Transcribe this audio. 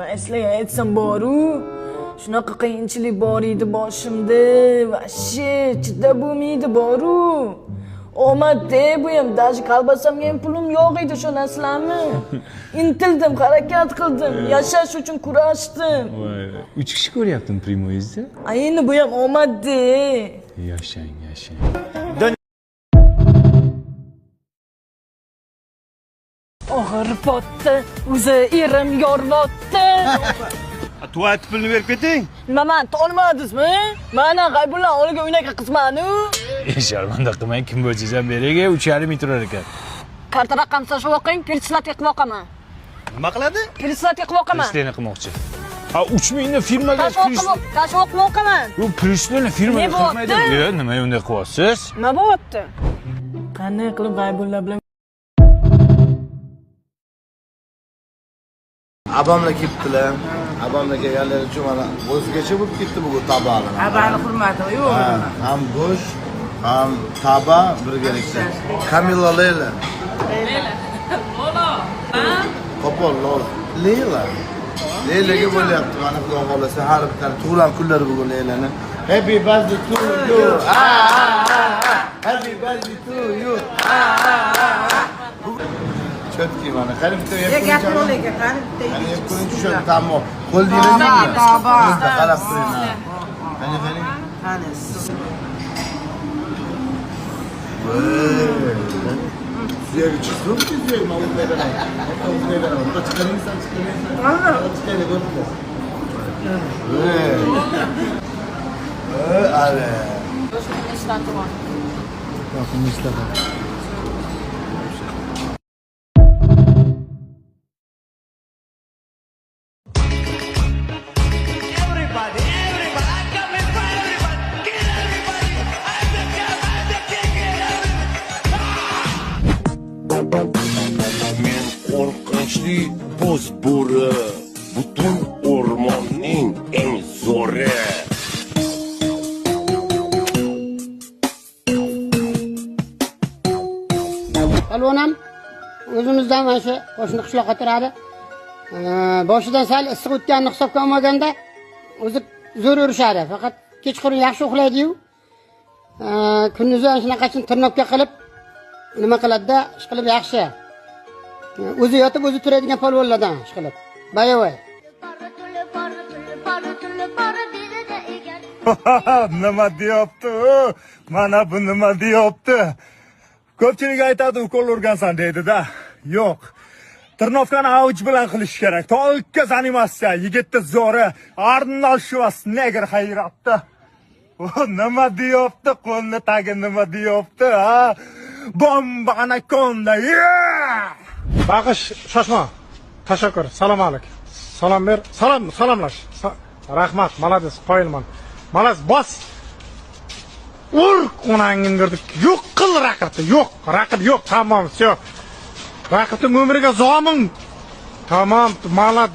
Eslay aytsam boru, shunaqa qiyinchilik bor edi boshimda, vashshi chidab bo'lmaydi boru. Omad-de bu ham dashi qalbasamga ham pulim yo'q edi, shunasizlarmi? Intildim, harakat qildim, yashash uchun kurashdim. Voy, 3 kishi ko'ryaptim primoyizda. Endi bu ham omad-de. Yashang, yashang. Og'ir potdi, o'zi erim yorvotdi. Tuvat pulni berib keting. Nima men tolmadingizmi? Mana G'aybulla oliga o'ynaka qizmanu. Sharmanda qilmang, kim bo'lsa ham bering, 3,5 ming turar ekan. Karta raqam tashlab o'qing, перечислять qilib o'qaman. Nima qiladi? Перечислять qilib o'qaman. Prisleni qilmoqchi. Ha, 3 mingni firmaga Tashlab o'qib o'qaman. Bu prisleni firmaga qilmaydi. Yo'q, nima unday qilyapsiz? Nima bo'lyapti? Qanday qilib G'aybulla bilan Abamla ketdilar. Abamla kelganlar uchun mana o'zgacha bo'lib ketdi bu tabalar. Abani hurmati yo'q. Ham go'sht, ham taba birgalikda. Kamilla Leyla. Lola. Qo'pol Lola. Leyla. Leylaga bo'lyapti mana xudo xolasa har bir tug'ilgan kunlari bugun Leylani. Happy birthday to you. Happy birthday to you. Chotki mana qarib Ya gapirol ekan, qarib Hani hep ko'rinchi shu tamom. Qo'l deyiladi. Taba. Qarab turing. Qani qani. Qani. Suyaga chiqdim, suyaga mana bunday beraman. Bunday beraman. Buni chiqaringsan, chiqaringsan. Mana. Chiqaylik o'tdi. Ale. Men qo'rqinchli bo'zburi, butun o'rmonning eng zo'ri. Palvonam o'zimizdan mana shu qo'shni qishloqqa turadi. Boshidan sal issiq o'tganini hisobga olmaganda o'zi zo'r urishadi. Faqat kechqurun yaxshi uxlaydi-yu. Kunduzi ana shunaqachun tirnoqqa qilib nima qiladi-da, ish qilib yaxshi. O'zi yotib o'zi turadigan palvonlardan ish qilib. Bayavoy. Nima deyapti? Mana bu nima deyapti? Ko'pchilik aytadi, ukol urgansan deydi-da. Yo'q. Tirnovkani avj bilan qilish kerak. Tolga zanimatsiya, yigitni zo'ri, Arnold Schwarzenegger hayratda. Nima deyapti? Qo'lni tagi nima deyapti, ha? Bomba anakonda. Baqish, shoshma. Tashakkur. Salom alaykum. Salom ber. Salomlash. Rahmat, malades, qoyilman. Malas bos. Ur, onangni ko'rdik. Yo'q qil raqibni. Yo'q, raqib yo'q. Tamom, всё. Raqibning umriga zomin. Tamom, malad